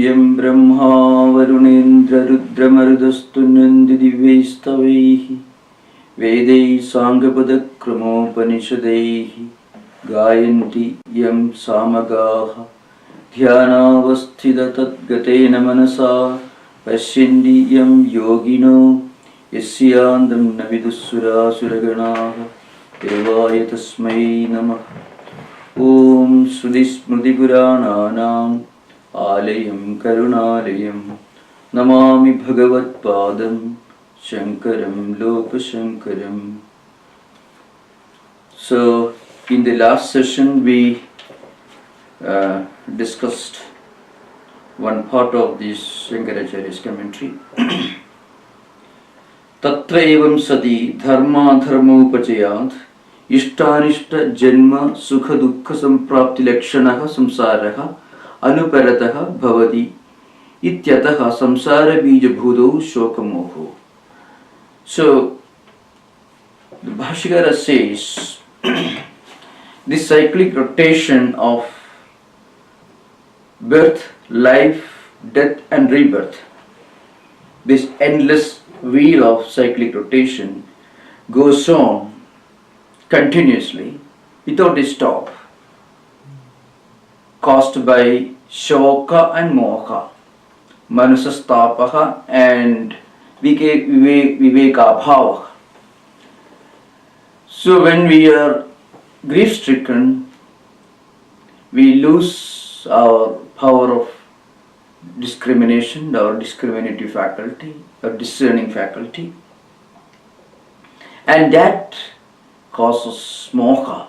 yam brahma varunendra rudramarudastunandi divyaistavaihi vedai sanghapadakramopanisadaihi gayanti yam samagaha dhyanavasthita tadgatena manasa pashyandi yam yogino yasyandam navidussura suraganaha devaya tasmai namah. Om Sruti Smriti Purananam Alayam Karunalayam Namami Bhagavad Padam Shankaram Loka Shankaram. So, in the last session we discussed one part of this Shankaracharya's commentary. Tatra evam sati dharma dharmopachayat Ishtanishta janma sukha dukkha samprapti lakshanaha samsaraha anuparataha bhavati ityataha samsara bija bhudo shokamoho. So, the Bhashyakara says this cyclic rotation of birth, life, death and rebirth, this endless wheel of cyclic rotation goes on continuously without a stop, caused by shoka and moha, manusastapaha and viveka bhava. So when we are grief stricken, we lose our power of discrimination, our discriminative faculty, our discerning faculty, and that causes moha,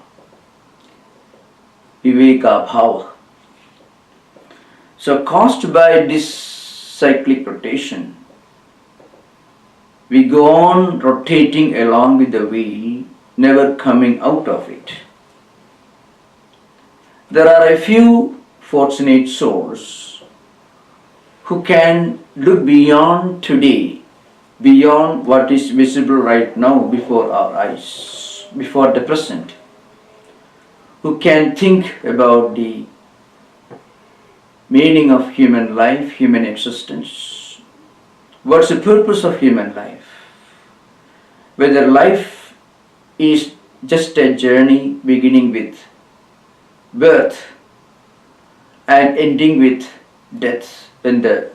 viveka bhava. So caused by this cyclic rotation, we go on rotating along with the wheel, never coming out of it. There are a few fortunate souls who can look beyond today, beyond what is visible right now before our eyes, before the present, who can think about the meaning of human life, human existence. What's the purpose of human life? Whether life is just a journey beginning with birth and ending with death, when the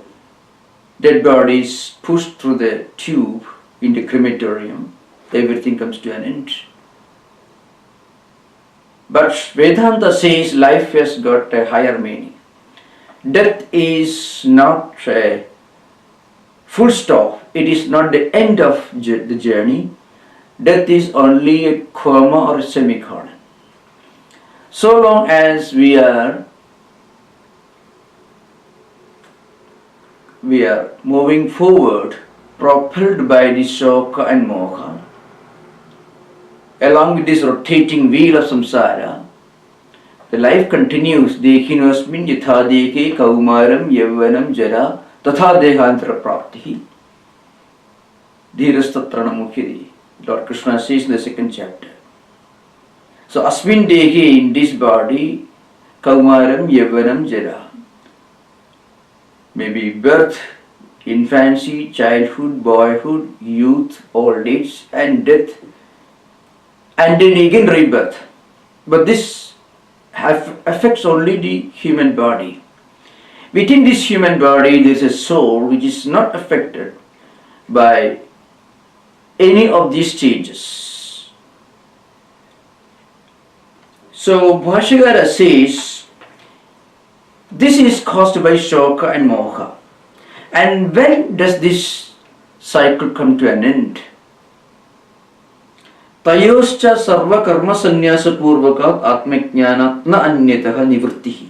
dead body is pushed through the tube in the crematorium, everything comes to an end. But Vedanta says life has got a higher meaning. Death is not a full stop, it is not the end of the journey. Death is only a comma or a semicolon. So long as we are moving forward, propelled by the shoka and moha, along with this rotating wheel of samsara, the life continues. Dekhinosmin yatha dekhe kaumaram yavvanam jara tatha dehantara praptihi dhirastatranam mukhiri. Lord Krishna says in the second chapter. So asmin dekhe, in this body, kaumaram yavvanam jara, maybe birth, infancy, childhood, boyhood, youth, old age and death, and then again rebirth. But this affects only the human body. Within this human body there is a soul which is not affected by any of these changes. So Bhashyakara says this is caused by shoka and moha. And when does this cycle come to an end? Tayoscha sarva karma sannyasa purvakat atmajnanat na anyataha nivrittihi.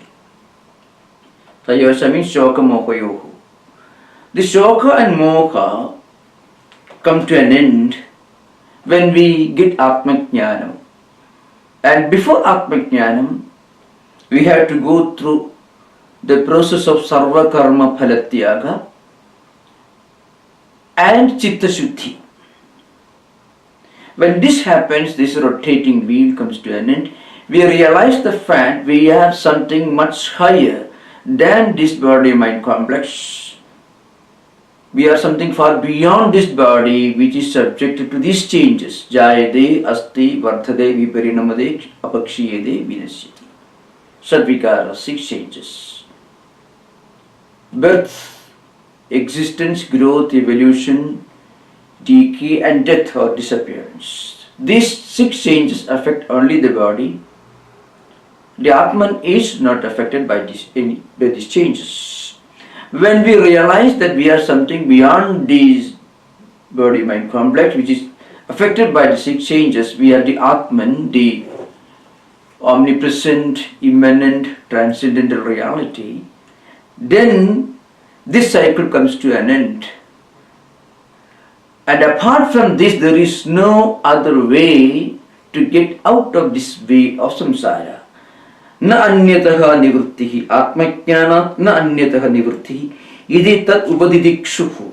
Tayoscha means shoka moha yoho. The shoka and moha come to an end when we get atmajnanam. And before atmajnanam, we have to go through the process of sarva karma phalatyaga and chitta shuddhi. When this happens, this rotating wheel comes to an end, we realize the fact we have something much higher than this body-mind complex. We are something far beyond this body which is subjected to these changes. Jayade, asti, vardhade, viparinamade, apakshiyade, vinasyati. Sadvikara, 6 changes. Birth, existence, growth, evolution, decay and death or disappearance. These 6 changes affect only the body. The Atman is not affected by these changes. When we realize that we are something beyond these body-mind complex which is affected by the 6 changes, we are the Atman, the omnipresent, immanent, transcendental reality, then this cycle comes to an end. And apart from this, there is no other way to get out of this way of samsara. Na anyataha nivrittihi atmajnanat na anyataha nivrittihi idi tat upadidikshuphu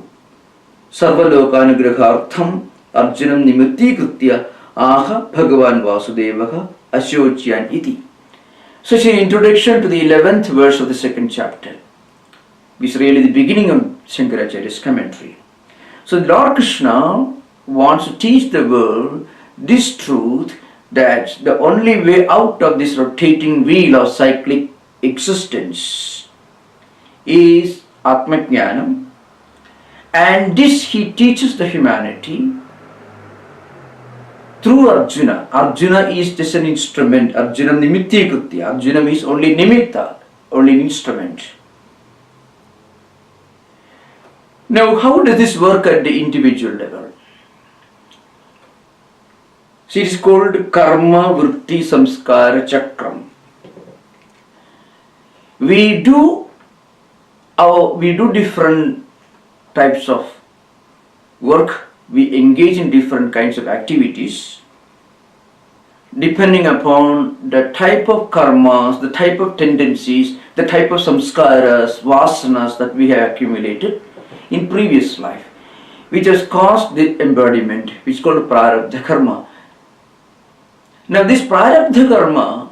sarvalokanugrahartham arjunam nimittikritya aha bhagavan vasudevaha ashocyan iti. Such an introduction to the 11th verse of the 2nd chapter, which is really the beginning of Shankaracharya's commentary. So Lord Krishna wants to teach the world this truth, that the only way out of this rotating wheel of cyclic existence is Atmajnanam, and this he teaches the humanity through Arjuna. Arjuna is just an instrument. Arjuna nimitti kritya. Arjuna is only nimitta, only an instrument. Now, how does this work at the individual level? See, it is called karma vritti samskara chakram. We do different types of work. We engage in different kinds of activities depending upon the type of karmas, the type of tendencies, the type of samskaras, vasanas that we have accumulated in previous life, which has caused the embodiment, which is called prarabdha karma. Now this prarabdha karma,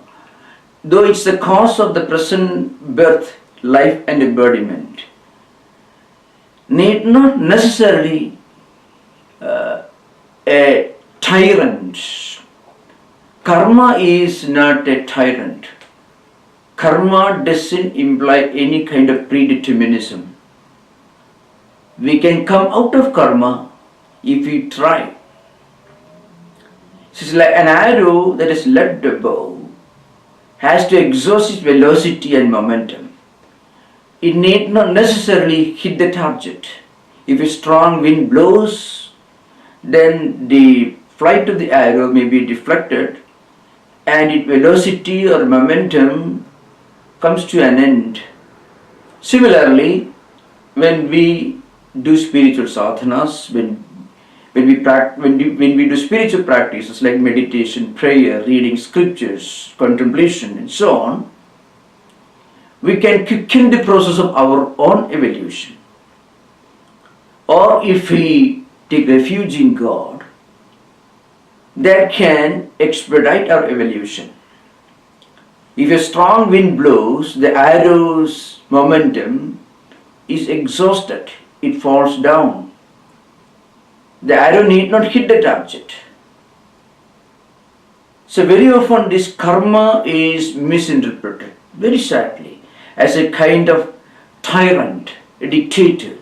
though it's the cause of the present birth, life and embodiment, need not necessarily a tyrant. Karma is not a tyrant. Karma doesn't imply any kind of predeterminism. We can come out of karma if we try. It's like an arrow that is let the bow has to exhaust its velocity and momentum. It need not necessarily hit the target. If a strong wind blows, then the flight of the arrow may be deflected and its velocity or momentum comes to an end. Similarly, when we do spiritual sadhanas, when we do spiritual practices like meditation, prayer, reading scriptures, contemplation and so on, we can quicken the process of our own evolution. Or if we take refuge in God, that can expedite our evolution. If a strong wind blows, the arrow's momentum is exhausted. It falls down. The arrow need not hit the target. So very often this karma is misinterpreted, very sadly, as a kind of tyrant, a dictator,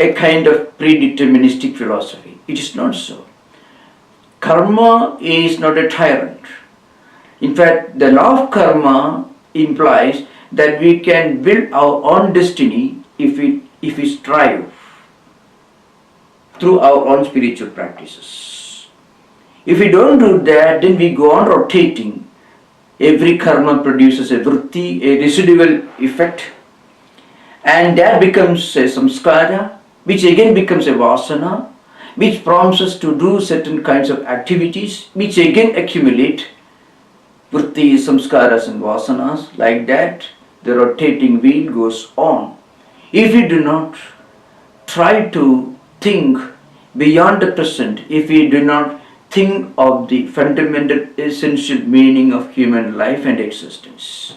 a kind of predeterministic philosophy. It is not so. Karma is not a tyrant. In fact, the law of karma implies that we can build our own destiny if we strive through our own spiritual practices. If we don't do that, then we go on rotating. Every karma produces a vritti, a residual effect, and that becomes a samskara, which again becomes a vasana, which prompts us to do certain kinds of activities, which again accumulate vrittis, samskaras and vasanas. Like that, the rotating wheel goes on. If we do not try to think beyond the present, if we do not think of the fundamental essential meaning of human life and existence,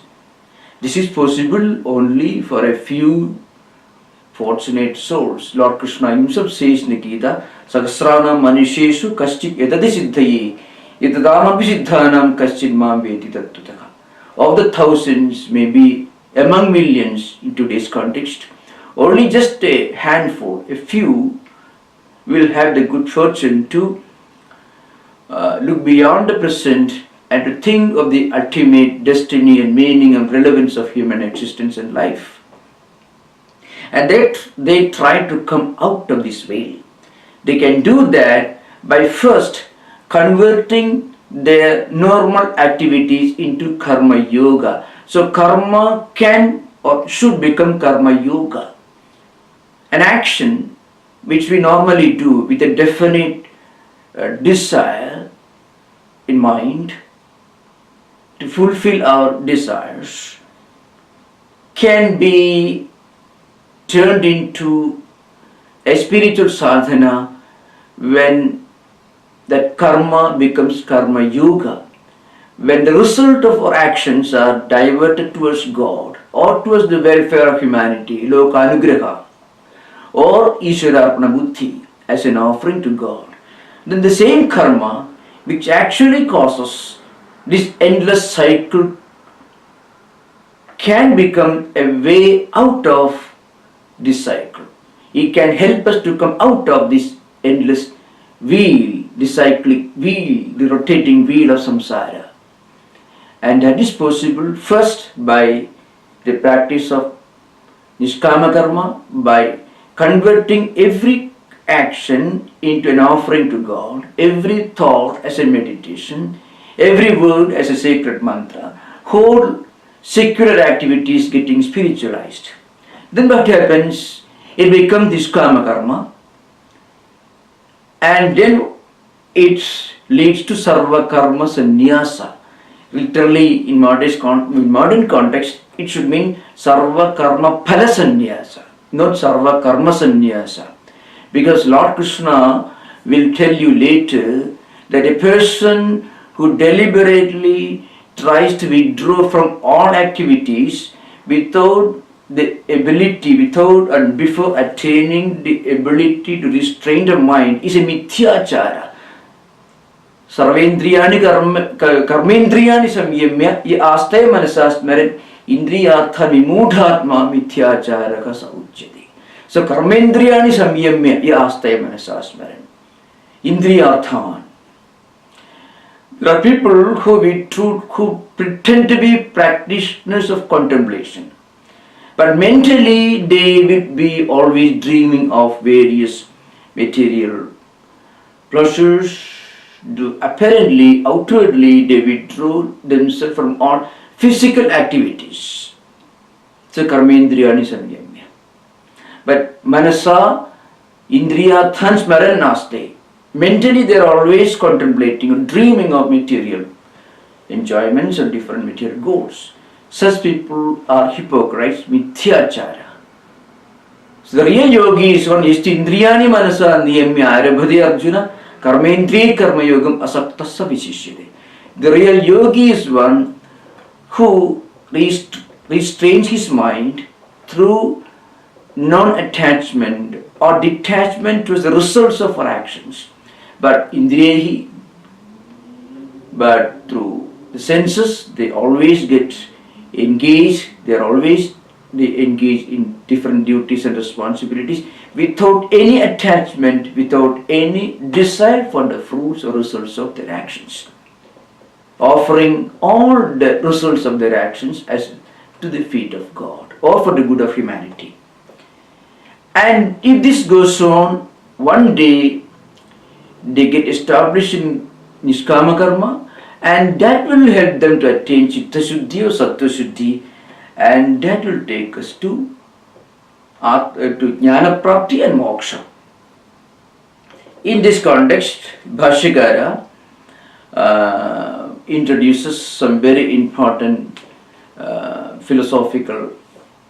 This is possible only for a few fortunate souls. Lord Krishna himself says in the Gita, Sahasranam Manusheshu Kaschit Yadadi Siddhayi Yadadamapi Siddhanam Kaschit Mam Veti Tattutaka. Of the thousands, maybe among millions in today's context, only just a handful, a few, will have the good fortune to look beyond the present and to think of the ultimate destiny and meaning and relevance of human existence and life. And they try to come out of this veil. They can do that by first converting their normal activities into karma yoga. So karma can or should become karma yoga. An action which we normally do with a definite desire in mind to fulfill our desires can be turned into a spiritual sadhana when that karma becomes karma yoga. When the result of our actions are diverted towards God or towards the welfare of humanity, lokanugraha, or Ishwararpana Buddhi as an offering to God, then the same karma which actually causes this endless cycle can become a way out of this cycle. It can help us to come out of this endless wheel, the cyclic wheel, the rotating wheel of samsara. And that is possible first by the practice of niskama karma, by converting every action into an offering to God, every thought as a meditation, every word as a sacred mantra, whole secular activities getting spiritualized. Then what happens? It becomes this karma karma, and then it leads to sarva karma sannyasa. Literally, in modern context, it should mean sarva karma phala sannyasa, not sarva karma sannyasa. Because Lord Krishna will tell you later that a person who deliberately tries to withdraw from all activities without the ability, without and before attaining the ability to restrain the mind is a mithyachara. Sarvendriyani karmendriyani samyamya ye aste manasa smaran indriyartha vimudhatma mithyacharaka sauchyate. So karmendriyani samyamya ye aste manasa smaran indriyarthan. There are people who pretend to be practitioners of contemplation, but mentally they will be always dreaming of various material pleasures. Apparently, outwardly, they withdraw themselves from all physical activities. So, karmendriyani samyamya. But manasa indriyathan smaran naste. Mentally, they are always contemplating or dreaming of material enjoyments or different material goals. Such people are hypocrites, mithyachara. So, the real yogi is one is indriyani manasa niyamya arabhati Arjuna. Karmendri karma yogam asaktasya vishishyate. The real yogi is one who restrains his mind through non-attachment or detachment towards the results of our actions. But indriyahi, but through the senses, they always get engaged. They engage in different duties and responsibilities without any attachment, without any desire for the fruits or results of their actions, offering all the results of their actions as to the feet of God or for the good of humanity. And if this goes on, one day they get established in niskama karma, and that will help them to attain chitta shuddhi or sattva shuddhi, and that will take us to Jnana-prapti and moksha. In this context, Bhashyakara introduces some very important philosophical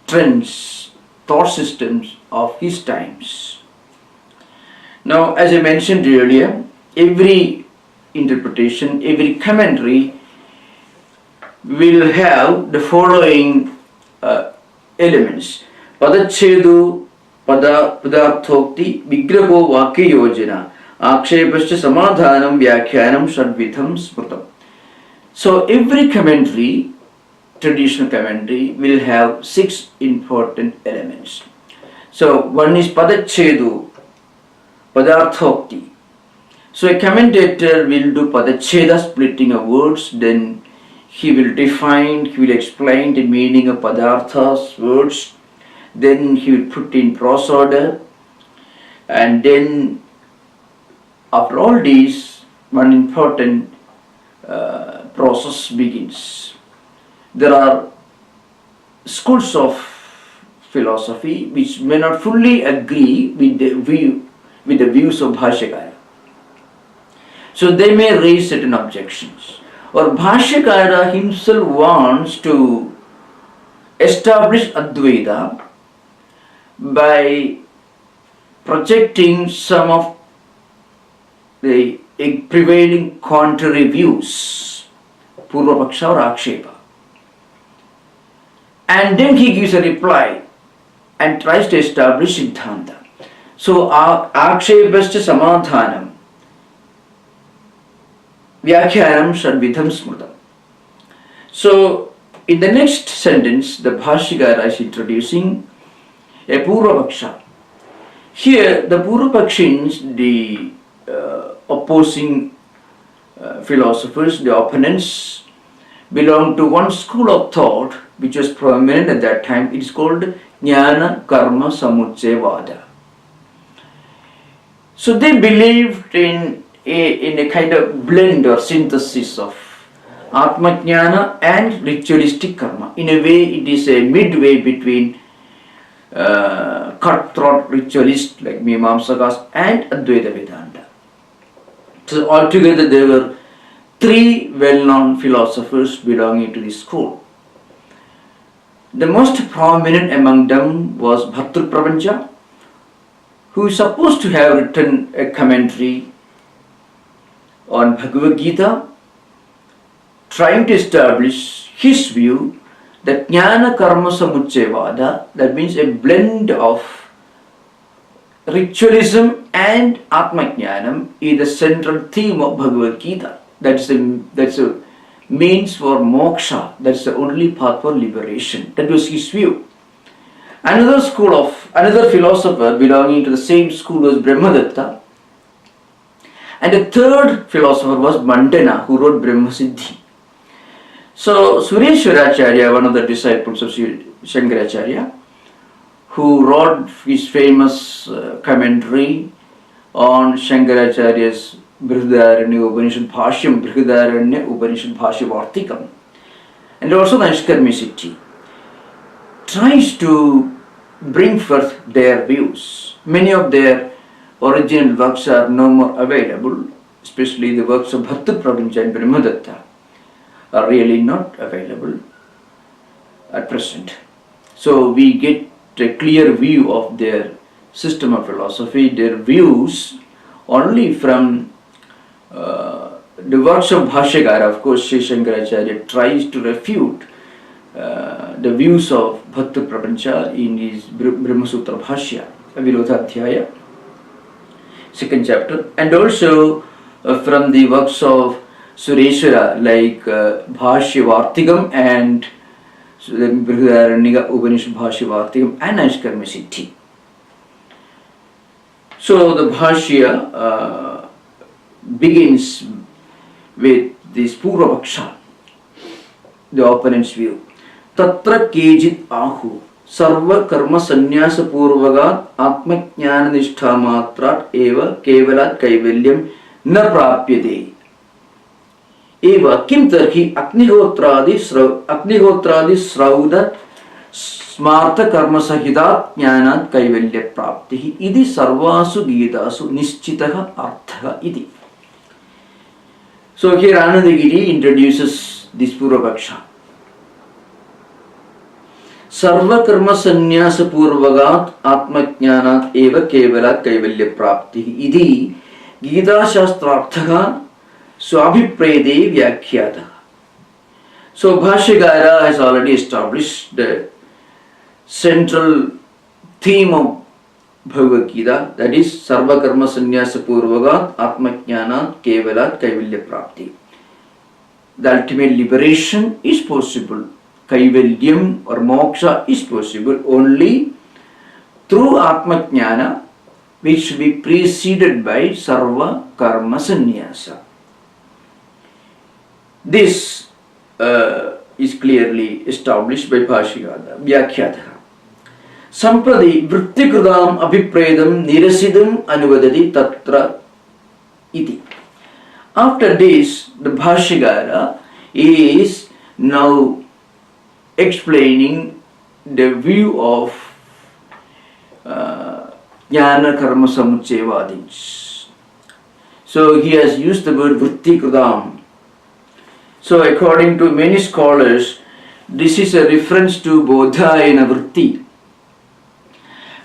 trends, thought systems of his times. Now, as I mentioned earlier, every interpretation, every commentary will have the following elements. Padachedu, Padarthokti, Vigraho Vakya Yojana, Akshepascha Samadhanam, Vyakhyanam, Shadvitham, Smrutam. So every commentary, traditional commentary, will have 6 important elements. So one is Padachedu, Padarthokti. So a commentator will do Padacheda, splitting of words, then he will explain the meaning of Padarthas, words, then he will put in prose order, and then after all these, one important process begins. There are schools of philosophy which may not fully agree with the views of Bhashyakara. So they may raise certain objections. Or Bhashyakara himself wants to establish Advaita by projecting some of the prevailing contrary views, Purvapaksha or Akshepa. And then he gives a reply and tries to establish Siddhanta. So, Akshepascha Samadhanam, Vyakhyanam Shadvitham Smrutam. So, in the next sentence, the Bhashyakara is introducing a Purvapaksha. Here, the Purvapakshins, the opposing philosophers, the opponents, belong to one school of thought which was prominent at that time. It is called Jnana-karma-samuccaya vada. So they believed in a kind of blend or synthesis of Atma-jnana and ritualistic karma. In a way, it is a midway between cutthroat ritualists like Mimamsakas and Advaita Vedanta. So altogether there were 3 well-known philosophers belonging to this school. The most prominent among them was Bhartruprapancha, who is supposed to have written a commentary on Bhagavad Gita, trying to establish his view that Jnana-karma-samuccaya vada, that means a blend of ritualism and Atma-jnanam, is the central theme of Bhagavad Gita. That's a means for moksha. That's the only path for liberation. That was his view. Another philosopher belonging to the same school was Brahmadatta. And the third philosopher was Mandana, who wrote Brahma Siddhi. So Sureshwaracharya, one of the disciples of Shankaracharya, who wrote his famous commentary on Shankaracharya's Brihadaranya Upanishad Bhashyam, Brihadaranya Upanishad Bhashya Vartikam, and also the Nishkarmisiddhi, tries to bring forth their views. Many of their original works are no more available, especially the works of Bhartruprapancha and Brahmadatta are really not available at present. So we get a clear view of their system of philosophy, their views, only from the works of Bhashyakara. Of course, Sri Shankaracharya tries to refute the views of Bhartruprapancha in his Brahmasutra Bhashya, Avilodhadhyaya, 2nd chapter, and also from the works of Sureshwara like Bhashya Vartikam and Brihadaranya Upanishad Bhashya Vartikam and Nishkarmisiddhi. So the Bhashya begins with this Purvapaksha, the opponent's view. Tatra kejit ahu sarva karma sannyasa purvagat atma jnana nishtha matrat eva kevalat kaivalyam na prapyate. Eva kim tarhi agnihotradi sraudat smartha karma sahidat jnanat kaivalya praptihi idi sarvasu gitasu nischitaha arthaha iti. So here Anandagiri introduces this Purvapaksha. Sarva karma sannyasa purvagat atma jnanat eva kevalat kaivalya praptihi idi Gita Shastrarthaha Swabhiprede Vyakhyata. So Bhashyakara has already established the central theme of Bhagavad Gita, that is Sarva Karma Sannyasa Purvagat Atmajnanat Kevalat Kaivalya Prapti. The ultimate liberation is possible. Kaivalyam or moksha is possible only through Atmajnana, which should be preceded by Sarva Karma Sannyasa. This is clearly established by Bhashyada. Sampradi Vrittikridam Abhipredam Nirasidam Anuvadati Tatra Iti. After this, the Bhashyagara is now explaining the view of Jnana-karma-samuccaya. So he has used the word Vrittikridam. So according to many scholars, this is a reference to Bodha in a Vritti.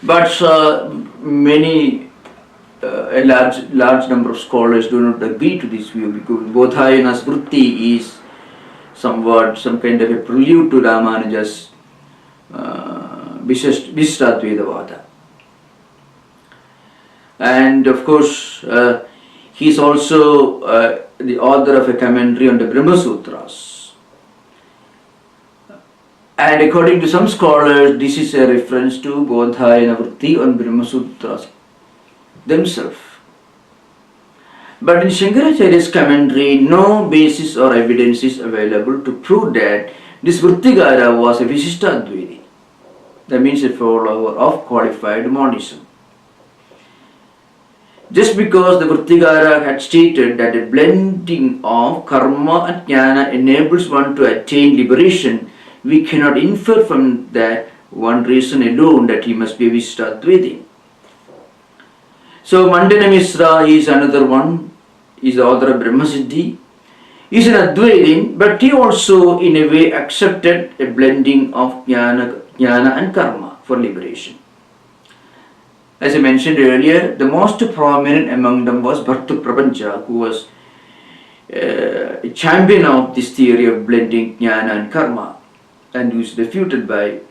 But a large number of scholars do not agree to this view, because Bodhayanas Vritti is somewhat some kind of a prelude to Ramanuja's Vishishtadvaita vada. And of course, he is also the author of a commentary on the Brahma Sutras. And according to some scholars, this is a reference to Bodhayana Vritti on Brahma Sutras themselves. But in Shankaracharya's commentary, no basis or evidence is available to prove that this Vrittigara was a Vishishtadvaita. That means a follower of qualified monism. Just because the Vrittigara had stated that a blending of karma and jnana enables one to attain liberation, we cannot infer from that one reason alone that he must be a Vishishtadvaita. So Mandana Misra is another one, is the author of Brahma Siddhi. He is an Advaitin, but he also in a way accepted a blending of jnana and karma for liberation. As I mentioned earlier, the most prominent among them was Bharta Prapancha, who was a champion of this theory of blending jnana and karma, and who is refuted by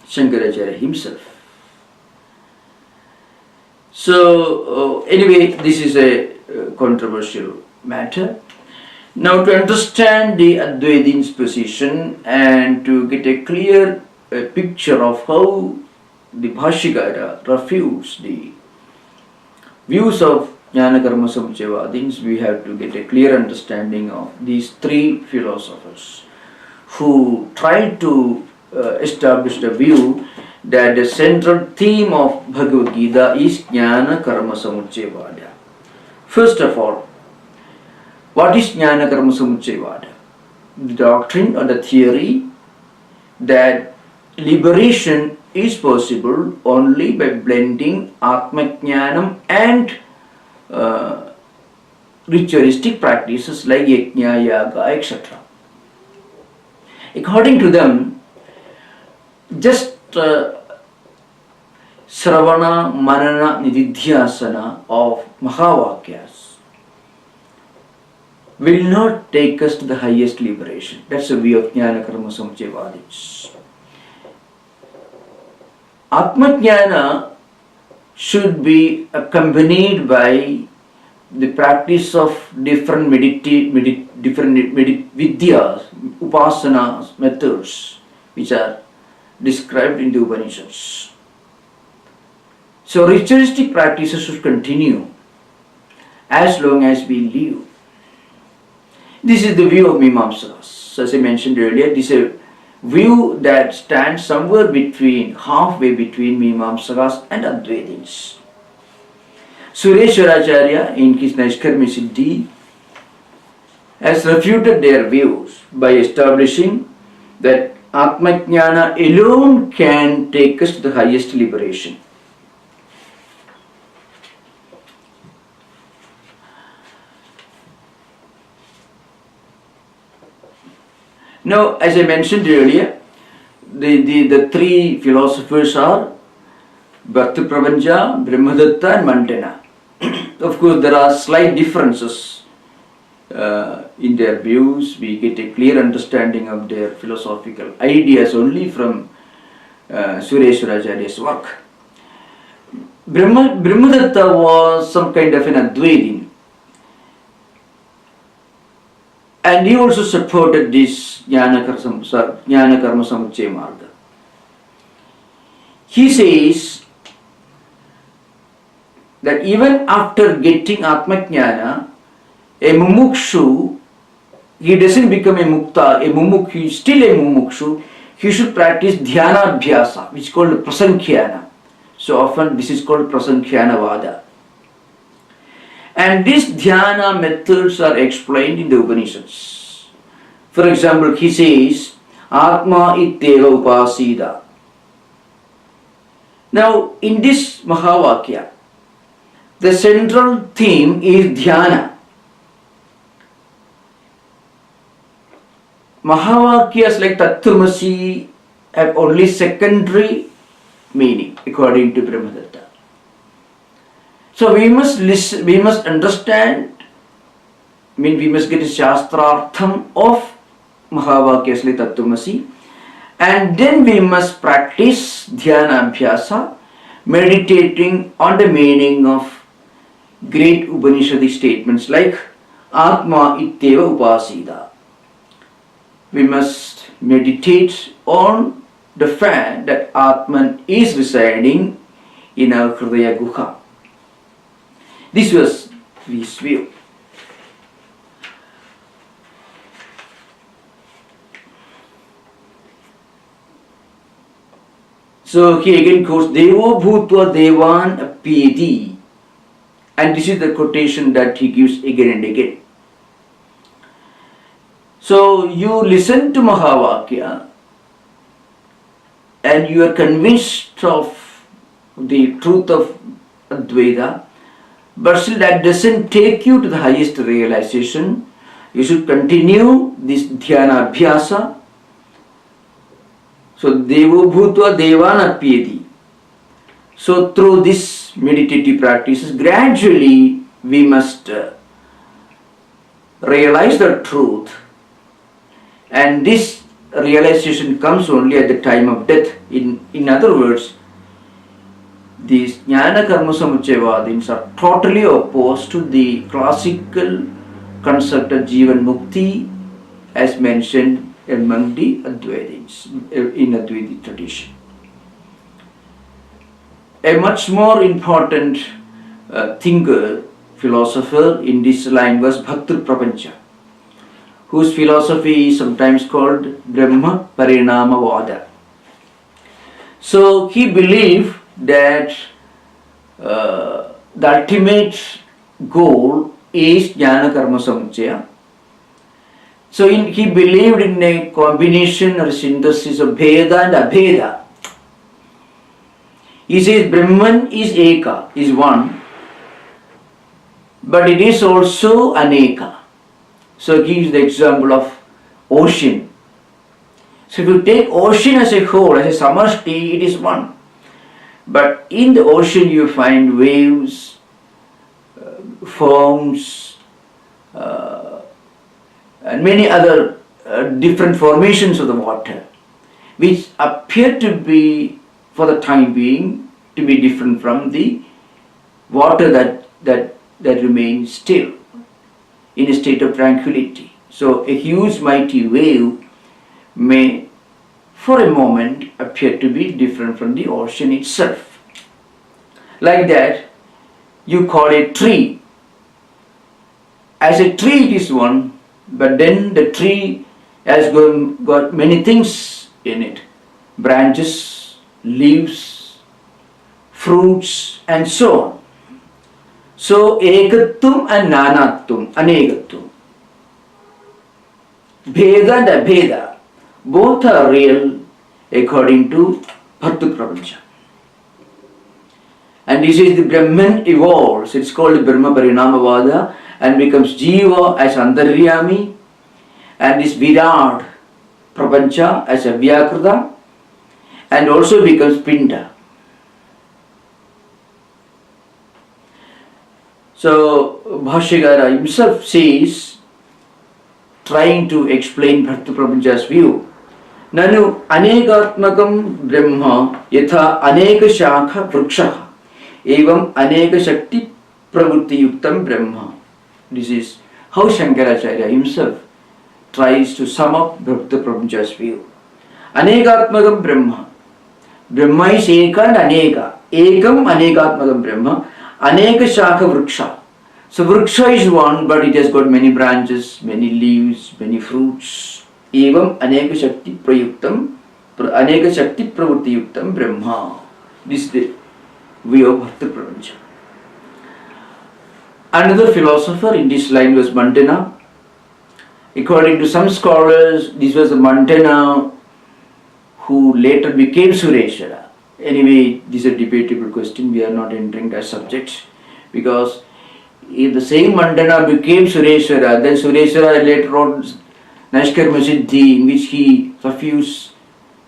Shankaracharya himself. So anyway, this is a controversial matter. Now, to understand the Advaitin's position and to get a clear picture of how the Bhashyagara refutes the views of Jnana-karma-samuccaya, we have to get a clear understanding of these three philosophers who tried to establish the view that the central theme of Bhagavad Gita is Jnana-karma-samuccaya. First of all, what is Jnana-karma-samuccaya? The doctrine or the theory that liberation is possible only by blending Atmajnanam and ritualistic practices like Yajna, Yaga, etc. According to them, just Sravana, Manana, Nididhyasana of Mahavakyas will not take us to the highest liberation. That's the view of Jnana-karma-samuccaya. Atmajnana should be accompanied by the practice of different vidyas, upasanas, methods, which are described in the Upanishads. So ritualistic practices should continue as long as we live. This is the view of Mimamsakas. As I mentioned earlier, this is a view that stands somewhere halfway between Mimamsakas and Advaitins. Sureshwaracharya in his Naishkarmi Siddhi has refuted their views by establishing that Atmajnana alone can take us to the highest liberation. Now, as I mentioned earlier, the three philosophers are Bharta Prapancha, Brahmadatta and Mandana. Of course, there are slight differences in their views. We get a clear understanding of their philosophical ideas only from Shankaracharya's work. Brahmadatta was some kind of an Advaiti, and he also supported this Jnana-karma-samuccaya marga. He says that even after getting Atma-jnana, a mumukshu, he doesn't become a mukta, a mumukhu, he is still a mumukshu, he should practice dhyana-abhyasa, which is called prasankhyana. So often this is called prasankhyana vada. And these dhyana methods are explained in the Upanishads. For example, he says, Atma itteva upasida. Now, in this Mahavakya, the central theme is dhyana. Mahavakyas like Tattwamasi have only secondary meaning according to Brahmadatta. So we must listen, we must understand, we must get a Shastrartham of Mahavakyas like Tattwamasi, and then we must practice Dhyana Abhyasa, meditating on the meaning of great Upanishadic statements like Atma itteva upasida. We must meditate on the fact that Atman is residing in our Hridaya Guha. This was his view. So he again quotes Devo Bhutva Devan Apyeti, and this is the quotation that he gives again and again. So you listen to Mahavakya and you are convinced of the truth of Advaita, but still that doesn't take you to the highest realization. You should continue this dhyana abhyasa. So Devo Bhutva Devan Apyeti. So through this meditative practices, gradually we must realize the truth. And this realization comes only at the time of death. In other words, these Jnana-karma-samuccaya are totally opposed to the classical concept of Jivan Mukti as mentioned among the Advaitins in Advaita tradition. A much more important thinker, philosopher in this line was Bhaktir Prapancha, whose philosophy is sometimes called Brahma Parinama Vada. So he believed that the ultimate goal is Jnana-karma-samuccaya. So he believed in a combination or synthesis of Bheda and Abheda. He says Brahman is Eka, is one, but it is also Aneka. So he gives the example of ocean. So if you take ocean as a whole, as a samashti, it is one. But in the ocean you find waves, foams, and many other different formations of the water, which appear to be, for the time being, to be different from the water that remains still in a state of tranquility. So a huge mighty wave may for a moment appear to be different from the ocean itself. Like that, you call a tree. As a tree it is one, but then the tree has got many things in it. Branches, leaves, fruits, and so on. So, ekattum and nanattum, anegattum. Bheda and abheda, both are real according to Bhakti Prapancha. And this is the Brahman evolves, it's called Brahma Parinamavada, and becomes Jiva as Antaryami, and this Virat Prapancha as a Vyakrita, and also becomes Pinda. So Bhashyakara himself says, trying to explain Bhakti Prapancha's view, ननु अनेकात्मकं ब्रह्म यथा अनेक शाखा वृक्षः एवं अनेक शक्ति प्रवृत्ति युक्तं ब्रह्म. This is how Shankaracharya himself tries to sum up Bhakta Prabhu's view. Anekatmakam Brahma. Brahma is Eka and Aneka. Ekam Anekatmakam Brahma. Aneka Shakha Vriksha. So Vriksha is one, but it has got many branches, many leaves, many fruits. Evam Aneka Shakti Prayuktam, Aneka Shakti Pravrutti Yuktam Brahma. This is the view of Bhakta Prabhu. Another philosopher in this line was Mandana. According to some scholars, this was a Mandana who later became Sureshwara. Anyway, this is a debatable question. We are not entering that subject, because if the same Mandana became Sureshwara, then Sureshwara later wrote Nashkarma-siddhi, in which he refused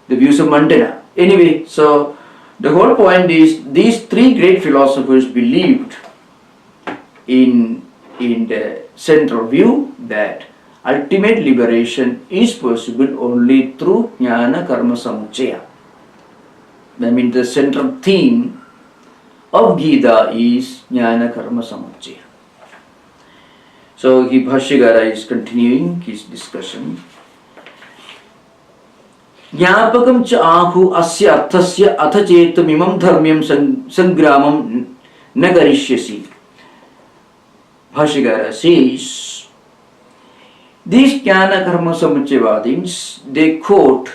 the views of Mandana. Anyway, so the whole point is these three great philosophers believed in the central view that ultimate liberation is possible only through Jnana-karma-samuccaya. I mean, the central theme of Gita is Jnana-karma-samuccaya. So, the Bhashyagara is continuing his discussion. Jnapakam cha ahu asya arthasya atha chetam imam dharmyam sangramam nagarishyasi. Bhashyagara says, these Jnana-karma-samuccayavadins, they quote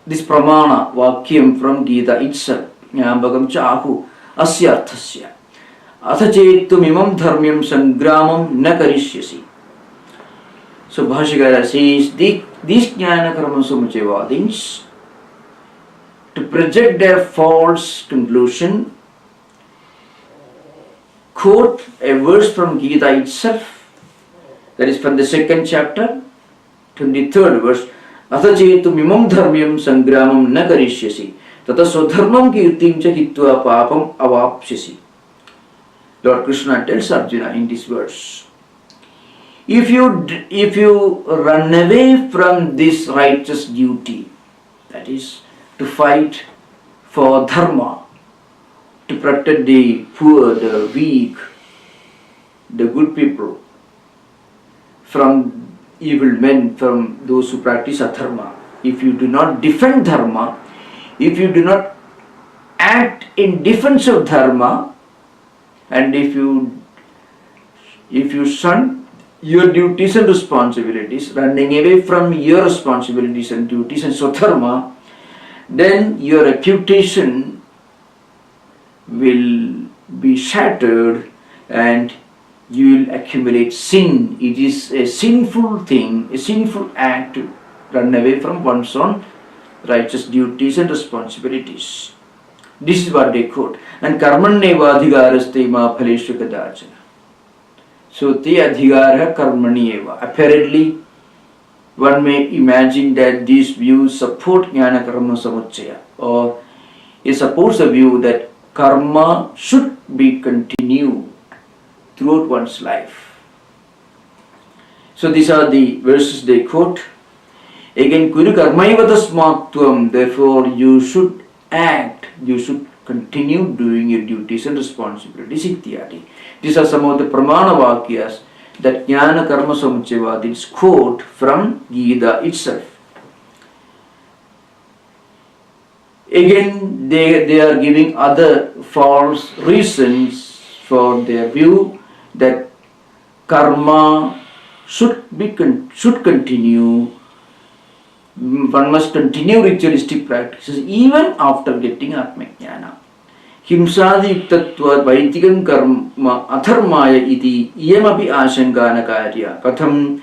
this pramana vakyam from Gita itself. Jnapakam cha ahu asya arthasya atha chetam imam dharmyam sangramam nagarishyasi. So Bhashyagara says, these Jnana-karma-samuccayavadins, to project their false conclusion, quote a verse from Gita itself, that is from the 2nd chapter, 23rd verse. Atha chetum imam dharmyam sangramam na karishyasi tata swadharmam kirtim cha hitva papam avapsyasi. Lord Krishna tells Arjuna in this verse, if you run away from this righteous duty, that is to fight for dharma, to protect the poor, the weak, the good people from evil men, from those who practice adharma. If you do not defend dharma, if you do not act in defense of dharma, and if you shun your duties and responsibilities, running away from your responsibilities and duties and swadharma, then your reputation will be shattered and you will accumulate sin. It is a sinful thing, a sinful act to run away from one's own righteous duties and responsibilities. This is what they quote. And karmanneva adhigaraste ma phaleshu kadachana. So te adhigara karmani eva. Apparently, one may imagine that these views support Jnana-karma-samuccaya, or it supports the view that karma should be continued throughout one's life. So these are the verses they quote. Again, kuru karmaiva tasmatvam, therefore you should act, you should continue doing your duties and responsibilities, ityadi. These are some of the pramana vakyas that Jnana-karma-samuccayavadins quote from Gita itself. Again, they are giving other false reasons for their view that karma should continue. One must continue ritualistic practices even after getting Atma-jnana. Himsadi yuktatva vaitikam karma atharmaya iti iyamapi ashankana karya katham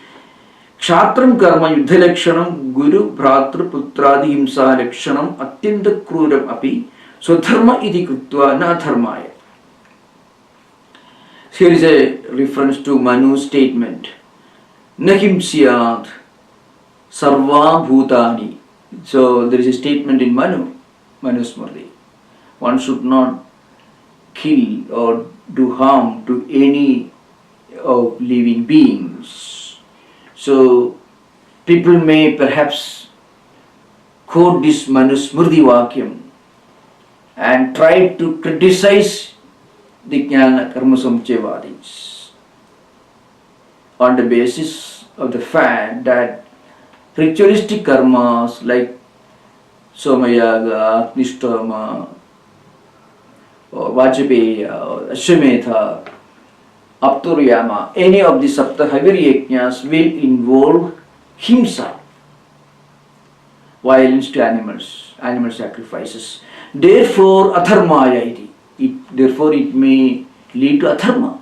kshatram karma yuddha lakshanam guru bhratru putradi himsa lakshanam atyanta kruram api swadharma iti krutva na atharmaya. Here is a reference to Manu's statement, Nahim siyat sarva bhutani. So there is a statement in Manusmriti. One should not kill or do harm to any of living beings. So people may perhaps quote this Manusmriti Vakyam and tried to criticize the Jnana-karma-samuccaya on the basis of the fact that ritualistic karmas like Somayaga, Nishtama, or Vajpaya, or Ashwametha, Apturyama, any of the Saptahaviri yajnas will involve himsa, violence to animals, animal sacrifices. Therefore, atharmaya therefore it may lead to atharma.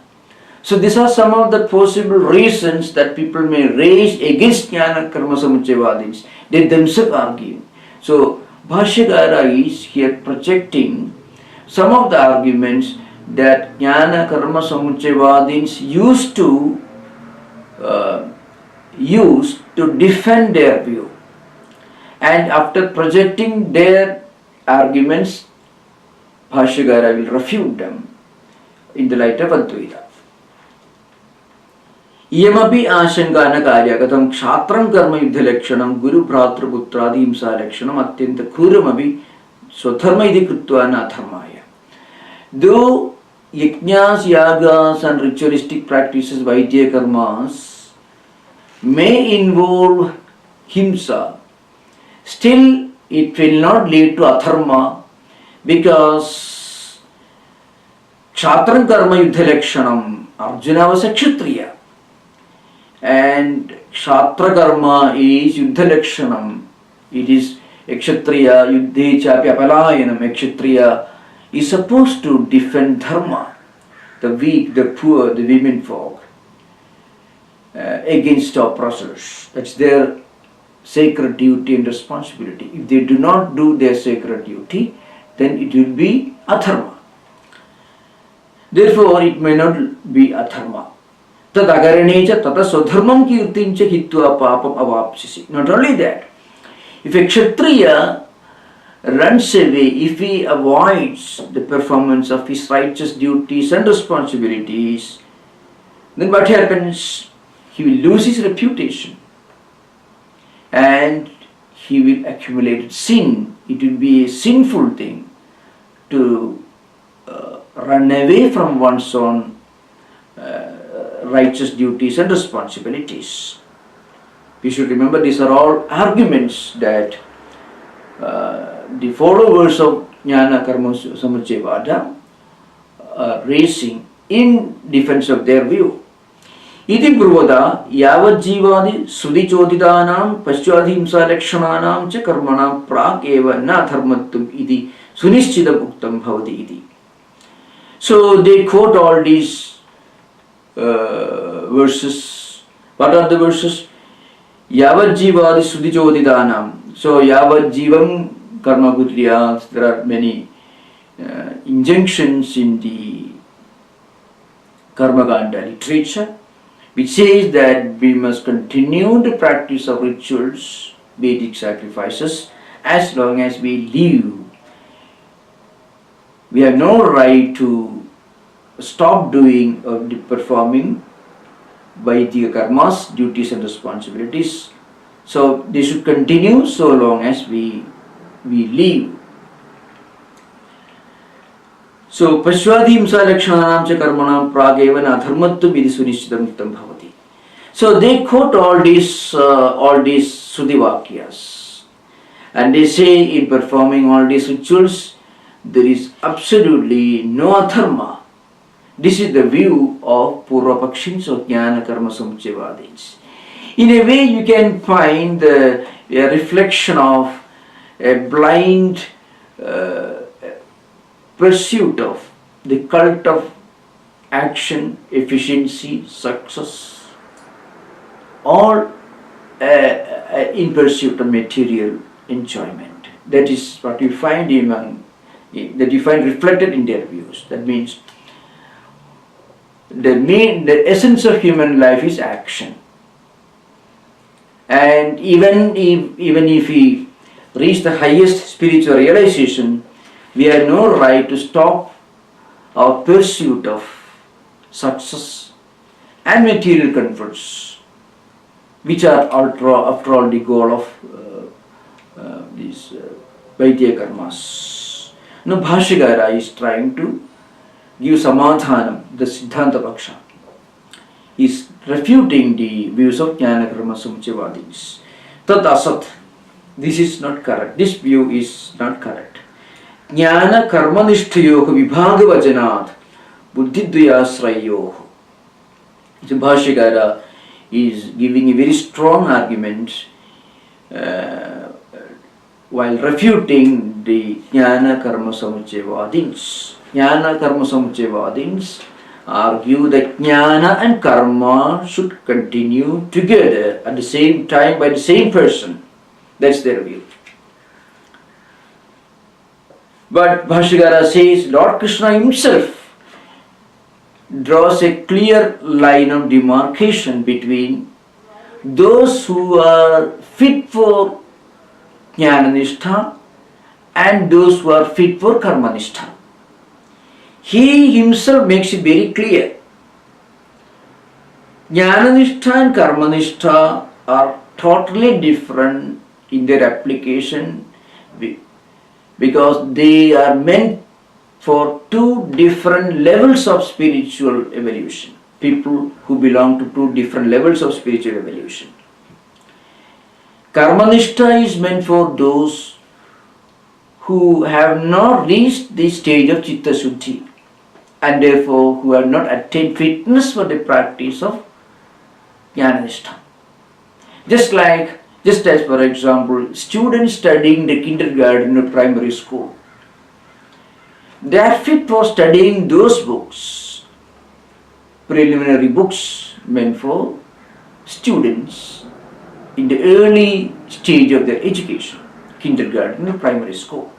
So these are some of the possible reasons that people may raise against Jnana-karma-samuccaya. They themselves argue. So Bhashyakara is here projecting some of the arguments that Jnana-karma-samuccaya used to defend their view. And after projecting their arguments, Bhashyakara will refute them in the light of Advaita. Iyamapi ashankana karya katham kshatram karma yuddha lakshanam guru bhratra putradi himsa lakshanam atyanta khuramapi swadharma iti krutva na dharmaya. Though yajnas, yagas and ritualistic practices, vaidya karmas may involve himsa, still it will not lead to atharma, because kshatram karma yuddha lakshanam, Arjuna was a kshatriya, and kshatra karma is yuddha lakshanam. It is a kshatriya, yuddhe chapi apalayanam. A kshatriya is supposed to defend dharma, the weak, the poor, the women folk, against oppressors. That's their sacred duty and responsibility. If they do not do their sacred duty, then it will be atharma. Therefore, it may not be atharma. Tad agaranecha tata swadharmam kirtincha hitva papam avapsisi. Not only that, if a kshatriya runs away, if he avoids the performance of his righteous duties and responsibilities, then what happens? He will lose his reputation and he will accumulate sin. It will be a sinful thing to run away from one's own righteous duties and responsibilities. We should remember these are all arguments that the followers of Jnana-karma-samuccaya are raising in defense of their view. Iti bruvada yavajjivadi sudhichodhitanam paschadhimsa lakshananam cha karmanam prak eva na dharmattum iti sunischitam uktam bhavati iti. So they quote all these verses. What are the verses? Yavajjivadi sudhichodhitanam. So yavajjivam karma kutriyas. There are many injunctions in the Karmakanda literature which says that we must continue the practice of rituals, Vedic sacrifices, as long as we live. We have no right to stop doing or performing Vedic karmas, duties and responsibilities. So they should continue so long as we live. So Pashwadhimsa lakshananam cha karmanam prageva na dharmattum iti sunischitam uktam bhavati. So they quote all these Sudhivakyas, and they say in performing all these rituals there is absolutely no atharma. This is the view of Purvapakshins of Jnana-karma-samuccaya. In a way you can find a reflection of a blind pursuit of the cult of action, efficiency, success, all in pursuit of material enjoyment. That is what you find reflected in their views. That means the essence of human life is action. And even if we reach the highest spiritual realization, we have no right to stop our pursuit of success and material comforts, which are after all the goal of these Vaidya karmas. Now Bhashyakara is trying to give samadhanam, the Siddhanta Paksha. He is refuting the views of Jnana-karma-samuccaya. Tat asat. This is not correct. This view is not correct. Jnana-karma-nishthayoh vibhagavajanat buddhidvayasrayoh. So Bhashyakara is giving a very strong argument while refuting the Jnana-karma-samuccaya. Jnana-karma-samuccaya argue that Jnana and Karma should continue together at the same time by the same person. That's their view. But Bhashyakara says Lord Krishna himself draws a clear line of demarcation between those who are fit for Jnana-nishtha and those who are fit for Karma-nishtha. He himself makes it very clear. Jnana-nishtha and Karma-nishtha are totally different in their application because they are meant for two different levels of spiritual evolution. People who belong to two different levels of spiritual evolution. Karma-nishtha is meant for those who have not reached the stage of Chitta Shuddhi and therefore who have not attained fitness for the practice of Jnana-nishtha. Just as for example, students studying the kindergarten or primary school, they are fit for studying those books, preliminary books meant for students in the early stage of their education, kindergarten or primary school.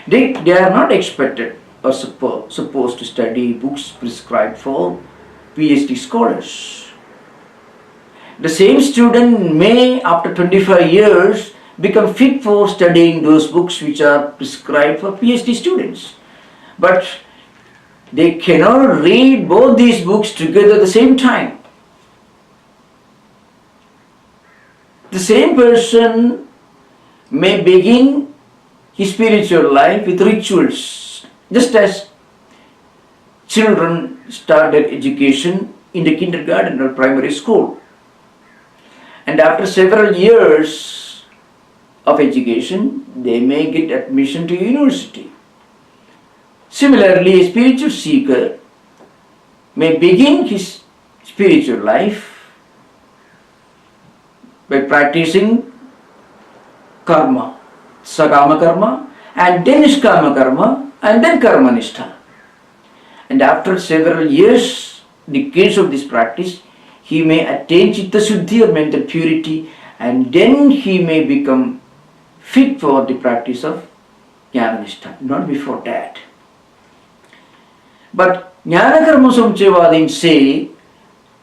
They are not expected or supposed to study books prescribed for PhD scholars. The same student may, after 25 years, become fit for studying those books which are prescribed for PhD students. But they cannot read both these books together at the same time. The same person may begin his spiritual life with rituals, just as children start their education in the kindergarten or primary school. And after several years of education, they may get admission to university. Similarly, a spiritual seeker may begin his spiritual life by practicing karma, sakama karma, and then nishkama karma, and then karma-nishtha. And after several years, decades of this practice, he may attain Chitta Shuddhi or mental purity, and then he may become fit for the practice of Jnana-nishtha, not before that. But Jnana-karma-samuccaya say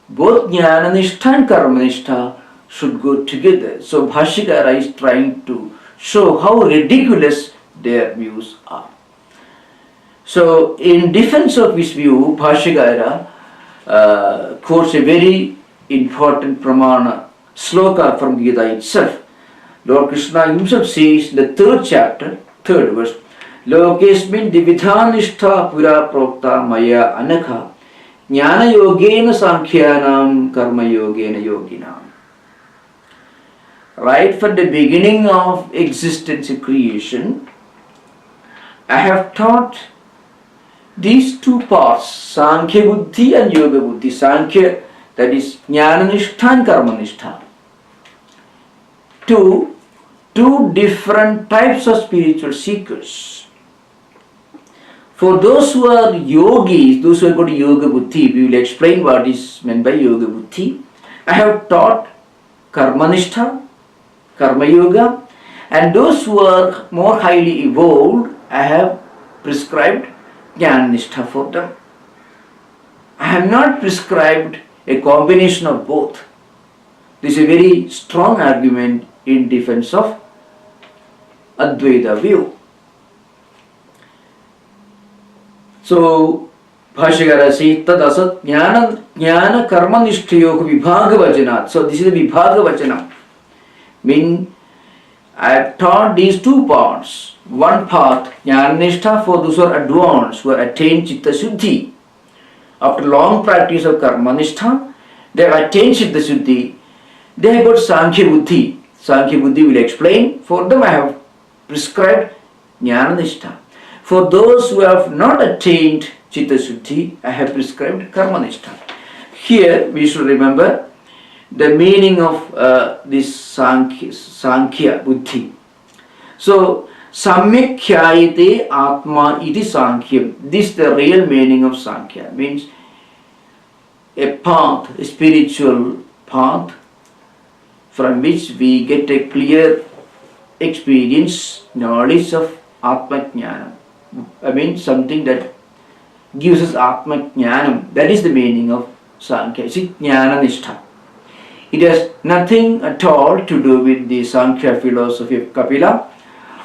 both Jnana-nishtha and Karma-nishtha should go together. So Bhashyakara is trying to show how ridiculous their views are. So in defense of his view, Bhashyakara quotes a very important pramana, sloka from Gita itself. Lord Krishna himself says in the 3rd chapter, 3rd verse, Lokesmin dividhanishta pura prokta maya anakha jnana yogena sankhyanam karma yogena yoginam. Right from the beginning of existence and creation, I have taught these two parts, Sankhya Buddhi and Yoga Buddhi. Sankhya, that is Jnana-nishtha and Karma-nishtha. Two different types of spiritual seekers. For those who are yogis, those who have got Yoga Buddhi, we will explain what is meant by Yoga Buddhi. I have taught Karma-nishtha, Karma Yoga, and those who are more highly evolved, I have prescribed Jnana-nishtha for them. I have not prescribed a combination of both. This is a very strong argument in defense of Advaita view. So, Bhashyakara says, Tad asat jnana karma nishthayoh vibhaga vajanat. So, this is the vibhaga vachana. Mean I have taught these two parts. One part, Jnana-nishtha, for those who are advanced, who have attained Chitta Shuddhi. After long practice of Karma-nishtha, they have attained Chitta Shuddhi. They have got Sankhya Buddhi. Sankhya Buddhi will explain. For them I have prescribed Jnana-nishtha. For those who have not attained Chitta Shuddhi, I have prescribed Karma-nishtha. Here we should remember the meaning of this Sankhya Buddhi. So, Samyak khyayate atma iti Sankhya. This is the real meaning of Sankhya. Means a path, a spiritual path from which we get a clear experience, knowledge of Atma Jnana. I mean something that gives us Atma Jnanam. That is the meaning of Sankhya. See, Jnana-nishtha. It has nothing at all to do with the Sankhya philosophy of Kapila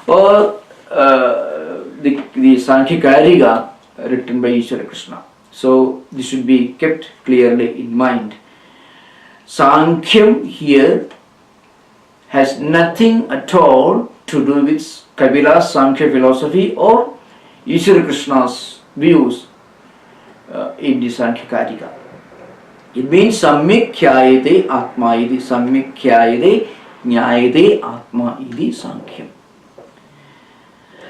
or the Sankhya written by Ishvara Krishna. So this should be kept clearly in mind. Sankhya here has nothing at all to do with Kapila's Sankhya philosophy or Ishvara Krishna's views in the Sankhya. It means Samyak khyayate atma iti, Samyak khyayate jnayate atma iti Sankhya.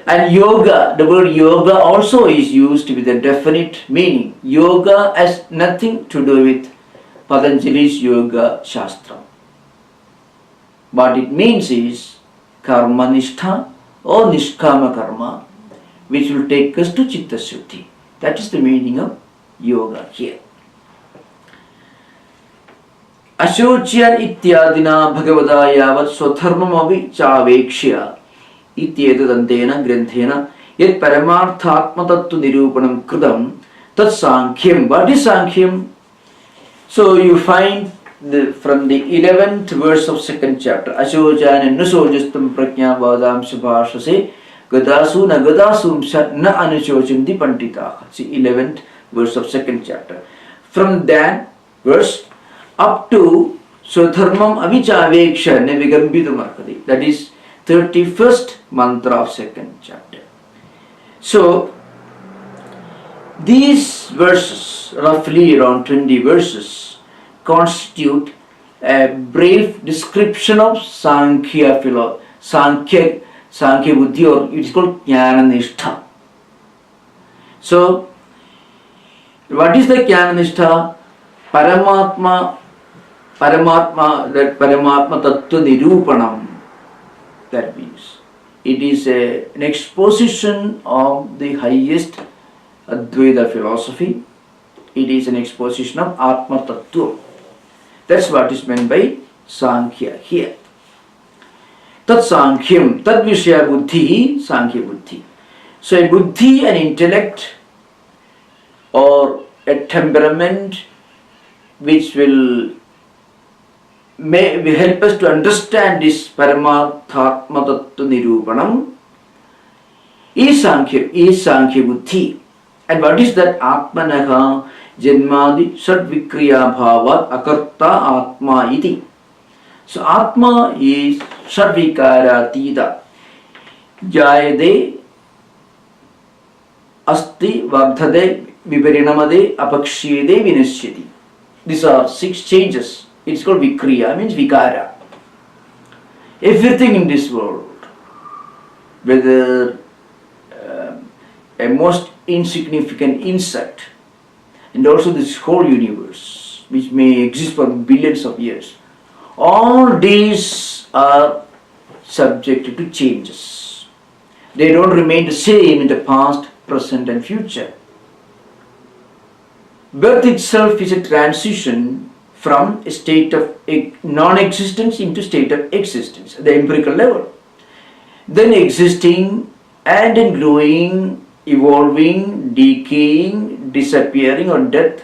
And yoga, the word yoga also is used with a definite meaning. Yoga has nothing to do with Patanjali's Yoga Shastra. What it means is Karma-nishtha or Nishkama Karma, which will take us to Chitta Shuddhi. That is the meaning of yoga here. Ashocyan ityadina bhagavada yavat swadharmamavi chavekshya ityetadantena granthena yet paramarthatmatattu nirupanam kridam tat Sankhya. What is Sankhya? So you find from the 11th verse of 2nd chapter, Ashocyan nusojastam prajna vadam subhashase gadasu na gadasum na anushochanti panditaha. See 11th verse of 2nd chapter. From that verse up to Swadharmam avichaveksha nevigambhitam. That is 31st mantra of 2nd chapter. So these verses, roughly around 20 verses, constitute a brief description of Sankhya Buddhi, or it is called Jnana-nishtha. So what is the Jnana-nishtha? Paramatma, that Paramatma Tattva Nirupanam. That means it is an exposition of the highest Advaita philosophy. It is an exposition of Atma Tattva. That's what is meant by Sankhya here. Tat Sankhya, Tat Vishya Buddhi, Sankhya Buddhi. So a Buddhi, an intellect or a temperament which will help us to understand this Paramathatma Tattva Nirupanam is Sankhya Buddhi. And what is that? Atmanaha Janmadi Sadvikriya Bhavat Akarta Atma iti. So Atma is Sadvikaratita. Jayade Asti Vardhade Viparinamade Apakshyede Vinashyati. These are 6 changes. It's called Vikriya, means Vikara. Everything in this world, whether a most insignificant insect, and also this whole universe, which may exist for billions of years, all these are subject to changes. They don't remain the same in the past, present and future. Birth itself is a transition from a state of non-existence into state of existence at the empirical level. Then existing and then growing, evolving, decaying, disappearing or death,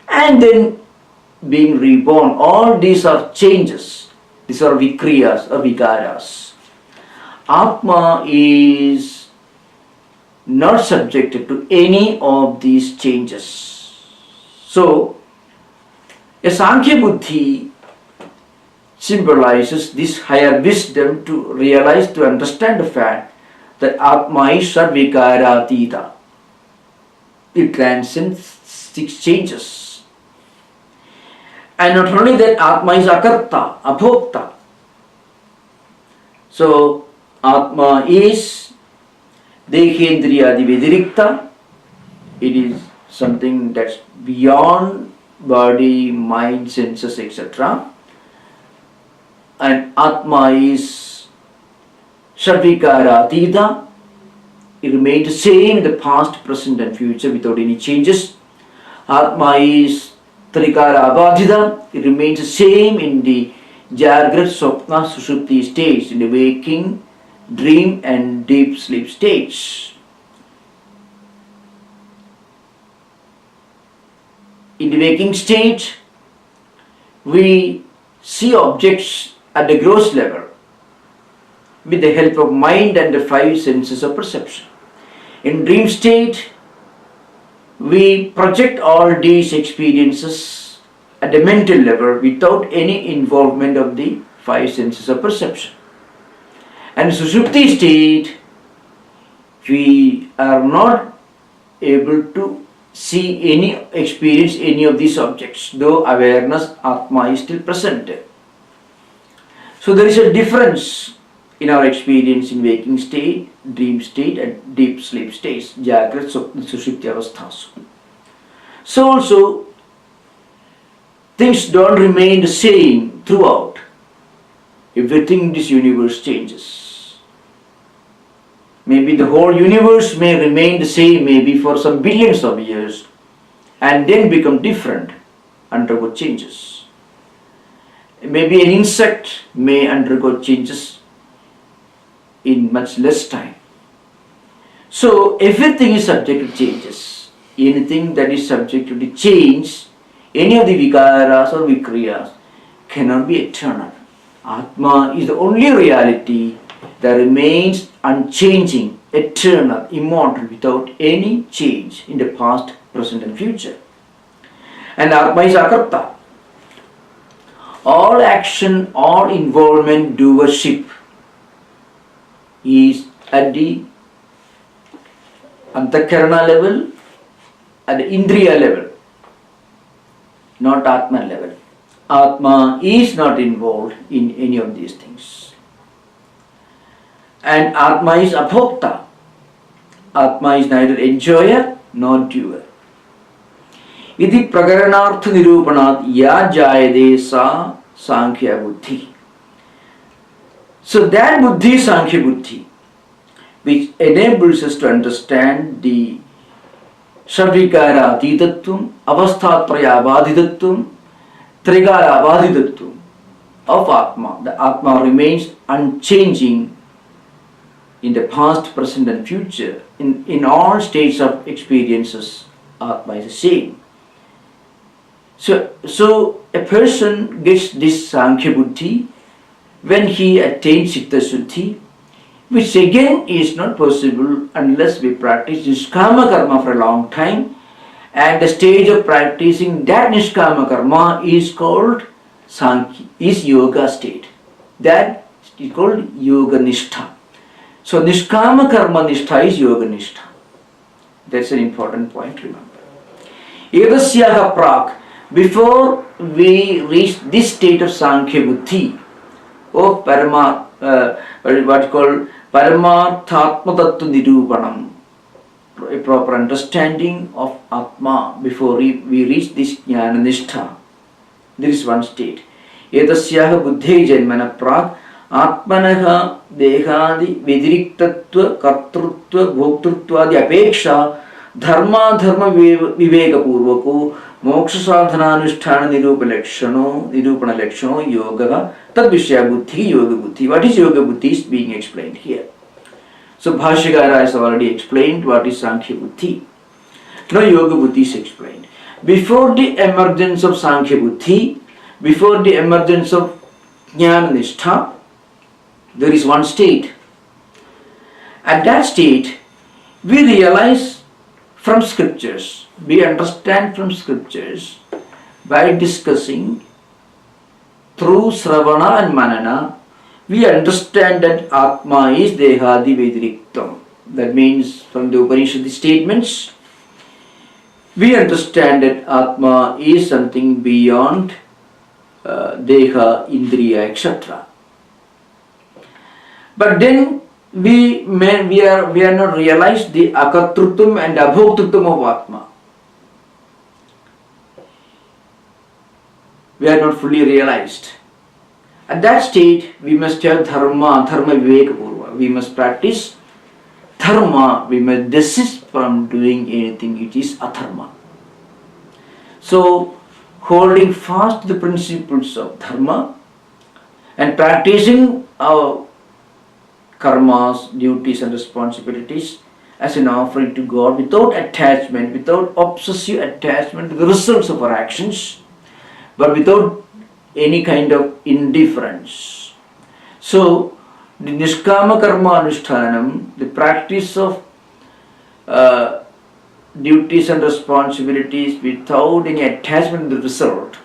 and then being reborn. All these are changes. These are vikriyas or vikaras. Atma is not subjected to any of these changes. So, a Sankhya Buddhi symbolizes this higher wisdom to realize, to understand the fact that Atma is Sarvikara-atita. It transcends six changes. And not only that, Atma is Akarta, Abhokta. So, Atma is Dehendriyadi Vidirikta. It is something that's beyond body, mind, senses, etc. And Atma is Sarvikara-atita. It remains the same in the past, present and future without any changes. Atma is Trikara-abadhita. It remains the same in the Jagrat, Swapna, Sushupti states, in the waking, dream and deep sleep states. In the waking state, we see objects at the gross level with the help of mind and the five senses of perception. In dream state, we project all these experiences at the mental level without any involvement of the five senses of perception. And in Sushupti state, we are not able to see any, experience any of these objects, though awareness, Atma, is still present. So there is a difference in our experience in waking state, dream state and deep sleep states, Jagrat, Swapna, Sushupti avasthas. So also, things don't remain the same throughout. Everything in this universe changes. Maybe the whole universe may remain the same maybe for some billions of years and then become different, undergo changes. Maybe an insect may undergo changes in much less time. So everything is subject to changes. Anything that is subject to the change, any of the vikaras or vikriyas, cannot be eternal. Atma is the only reality that remains unchanging, eternal, immortal, without any change in the past, present and future. And Atma is Akarta. All action, all involvement, doership is at the Antakarana level, at the Indriya level, not Atma level. Atma is not involved in any of these things. And Atma is Abhokta. Atma is neither enjoyer nor doer. Iti prakaranartha nirupanat ya jayade sa Sankhya buddhi. So that buddhi, Sankhya buddhi, which enables us to understand the Sarvikara atitatvam, avasthatraya abadhitatvam, trigara abadhitatvam of Atma. The Atma remains unchanging in the past, present and future. In all states of experiences, Atma is the same. So a person gets this Sankhya buddhi when he attains Chitta Shuddhi, which again is not possible unless we practice Nishkama Karma for a long time. And the stage of practicing that Nishkama Karma is called Sankhya, is Yoga state. That is called Yoga Nishtha. So Nishkama Karma Nishtha is Yoga Nishtha. That's an important point, remember. Edasyaha prak, before we reach this state of Sankhya buddhi, of what called Paramarthatma Tattva Nirupanam, a proper understanding of Atma, before we reach this Jnana-nishtha, there is one state. Edasyaha buddhe janmana prak Atmanaha dehadi vidiriktatva kartrutva bhoktruttvadi apeksha dharma dharma viveka purvako moksha sadhananusthana nirupana lakshano yoga tad vishya buddhi yoga buddhi. What is yoga buddhi is being explained here. So Bhashyakara has already explained what is Sankhya buddhi. Now yoga buddhi is explained. Before the emergence of Sankhya buddhi, before the emergence of Jnana-nishtha, there is one state. At that state, we realize from scriptures, we understand from scriptures by discussing through Sravana and Manana, we understand that Atma is Dehadi Vediriktam. That means from the Upanishad statements, we understand that Atma is something beyond Deha, Indriya, etc. But then we are not realized the Akatrutvam and Abhoktrutvam of Atma. We are not fully realized. At that state, we must have dharma viveka purva. We must practice dharma. We must desist from doing anything which is adharma. So, holding fast the principles of dharma and practicing our karmas, duties and responsibilities as an offering to God without attachment, without obsessive attachment to the results of our actions, but without any kind of indifference. So, the Nishkama Karma Anushtanam, the practice of duties and responsibilities without any attachment to the result,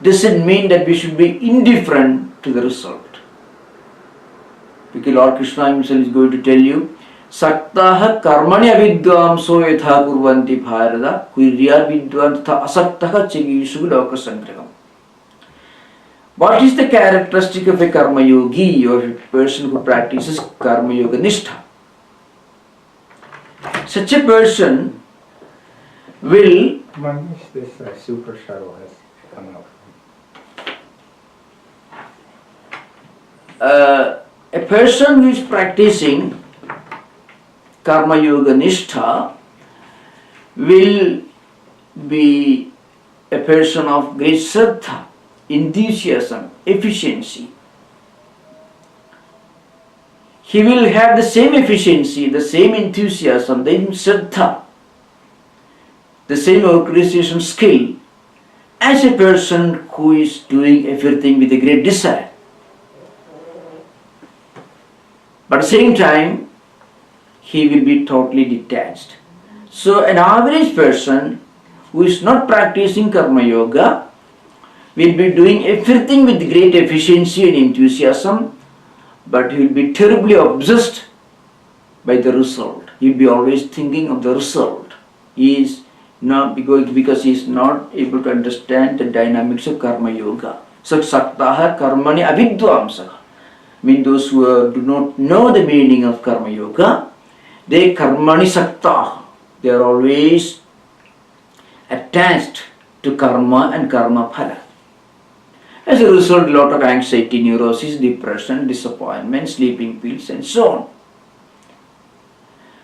doesn't mean that we should be indifferent to the result. Because Lord Krishna himself is going to tell you, Saktaha karmani avidvam so yatha kurvanti bharata kuryat vidvan tha asaktaha chigishu loka sangraham. What is the characteristic of a karma yogi or a person who practices karma yoga nishtha? Such a person will... When is this super shadow has come out? A person who is practicing karma yoga nishtha will be a person of great shraddha, enthusiasm, efficiency. He will have the same efficiency, the same enthusiasm, the same shraddha, the same organization skill as a person who is doing everything with a great desire. But at the same time, he will be totally detached. So an average person who is not practicing karma yoga will be doing everything with great efficiency and enthusiasm, but he will be terribly obsessed by the result. He will be always thinking of the result. He is not because he is not able to understand the dynamics of karma yoga. So saktaha karmani avidvamsaha. Mean those who do not know the meaning of karma yoga, they karmani saktaha. They are always attached to karma and karma phala. As a result, a lot of anxiety, neurosis, depression, disappointment, sleeping pills and so on.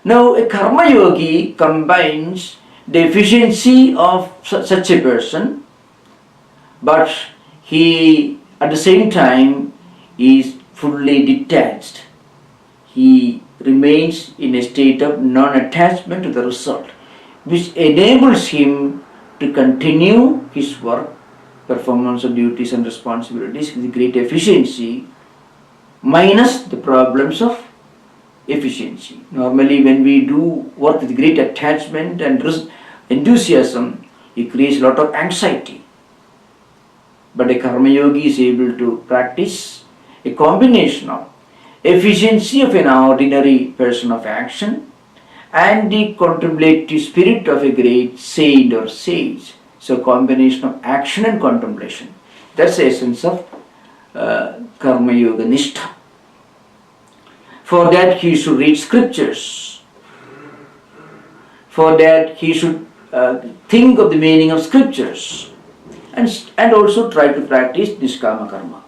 Now, a karma yogi combines the efficiency of such a person, but he at the same time is fully detached. He remains in a state of non-attachment to the result, which enables him to continue his work, performance of duties and responsibilities with great efficiency, minus the problems of efficiency. Normally, when we do work with great attachment and enthusiasm, it creates a lot of anxiety. But a karma yogi is able to practice a combination of efficiency of an ordinary person of action and the contemplative spirit of a great saint or sage. So, combination of action and contemplation. That's the essence of karma yoga nishtha. For that, he should read scriptures. For that, he should think of the meaning of scriptures and also try to practice niskama karma.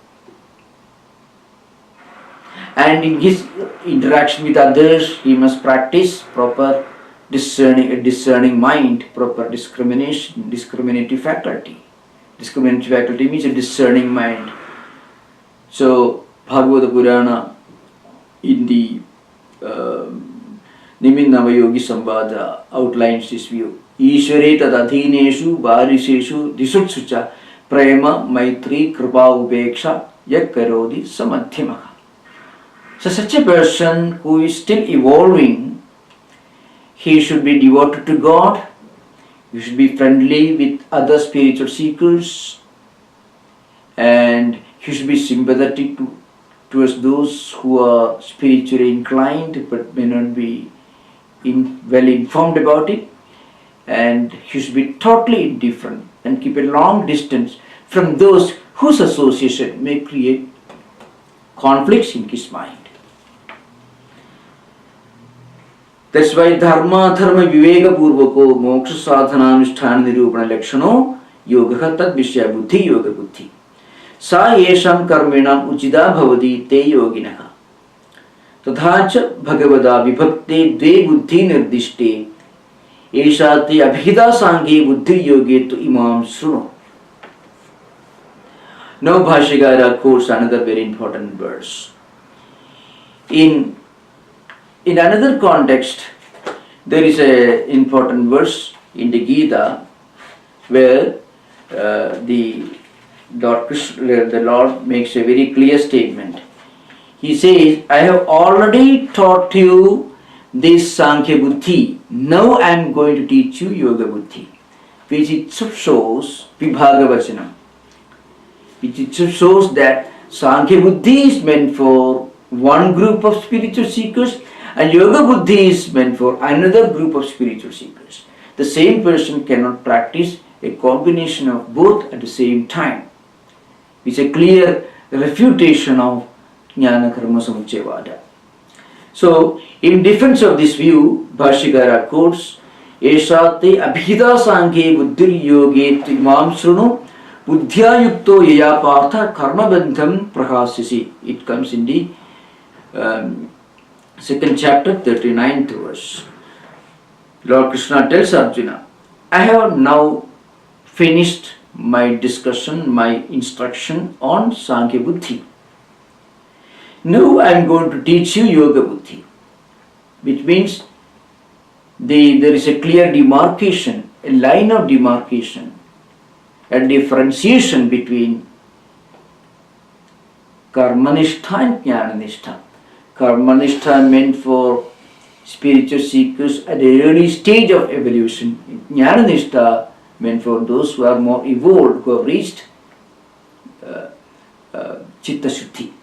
And in his interaction with others, he must practice proper discerning mind, proper discriminative faculty. Discriminative faculty means a discerning mind. So, Bhagavad Purana in the Nimin-Navayogi Samvada outlines this view. Ishvare tad adhineshu varisheshu disutsucha prema maitri kripa upeksha yak karodi samadhyamaha. So such a person who is still evolving, he should be devoted to God, he should be friendly with other spiritual seekers, and he he should be sympathetic towards those who are spiritually inclined but may not be well informed about it, and he should be totally indifferent and keep a long distance from those whose association may create conflicts in his mind. That's why dharma dharma viveka purvako moksha sadhananusthana nirupana lakshano yoga tad vishya buddhi yoga buddhi sa yesham karmenam uchida bhavati te yoginaha तथा च भगवदा विभक्ते द्वे बुद्धि निर्दिष्टे एषा ते अभिहिता सांख्ये बुद्धि योगे तु इमाम शृणु. Now Bhashyakara quotes another very important verse. In another context, there is a important verse in the Gita where the Lord makes a very clear statement. He says, I have already taught you this Sankhya Buddhi. Now I am going to teach you Yoga Buddhi. Which itself shows Vibhagavachanam. Which itself shows that Sankhya Buddhi is meant for one group of spiritual seekers and Yoga Buddhi is meant for another group of spiritual seekers. The same person cannot practice a combination of both at the same time. It's a clear refutation of Jnana-karma-samuccaya vada. So, in defense of this view, Bhashyakara quotes, Esha te abhida sankhe buddhir yoge imam shrunu buddhya yukto yaya partha karma bandham prahasyasi. It comes in the second chapter, 39th verse. Lord Krishna tells Arjuna, I have now finished my discussion, my instruction on Sankhya Buddhi. Now I am going to teach you Yoga Buddhi, which means there is a clear demarcation, a line of demarcation, a differentiation between Karmanistha and Jnananistha. Karmanistha meant for spiritual seekers at the early stage of evolution. Jnananistha meant for those who are more evolved, who have reached Chitta Shuddhi.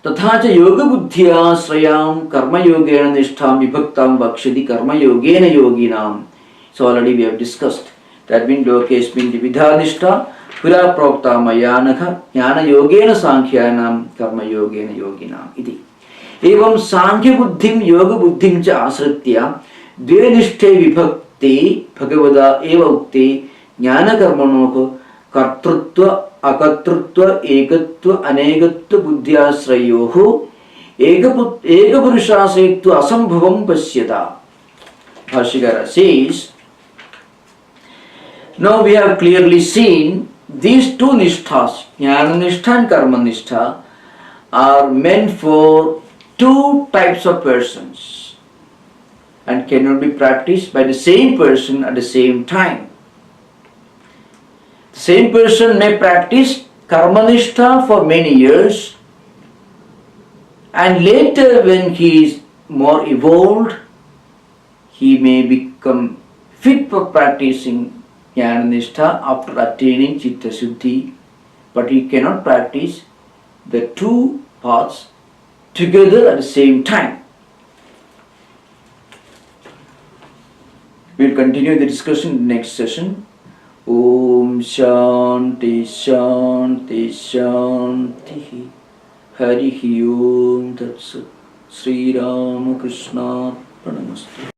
तथा च योग बुद्धिया श्रयाम कर्म योगेन निष्ठाम विभक्ताम भक्ष्यति कर्म योगेन योगिनाम. So already we have discussed that means lokesmin vividha nishtha pura prokta mayanakha jnana yogena sankhyanam karma yogena yoginam iti. एवं सांख्य बुद्धिम योग बुद्धिम च आश्रित्य द्वे निष्ठे विभक्ते भगवदा एव उक्ते ज्ञान कर्मणोः कर्तृत्व अकर्तृत्व एकत्व अनेकत्व बुद्ध्याश्रयोः एक पुरुषाश्रयत्व असंभवं पश्यता. Bhashyakara says, now we have clearly seen these two nishthas, jnana nishtha and karma nishtha, are meant for two types of persons and cannot be practiced by the same person at the same time. The same person may practice karmanistha for many years and later when he is more evolved, he may become fit for practicing jnana-nishtha after attaining chitta shuddhi, but he cannot practice the two paths together at the same time. We will continue the discussion in the next session. Om Shanti Shanti Shanti Harihi Om Tat Sat. Sri Ramakrishna Pranamastu.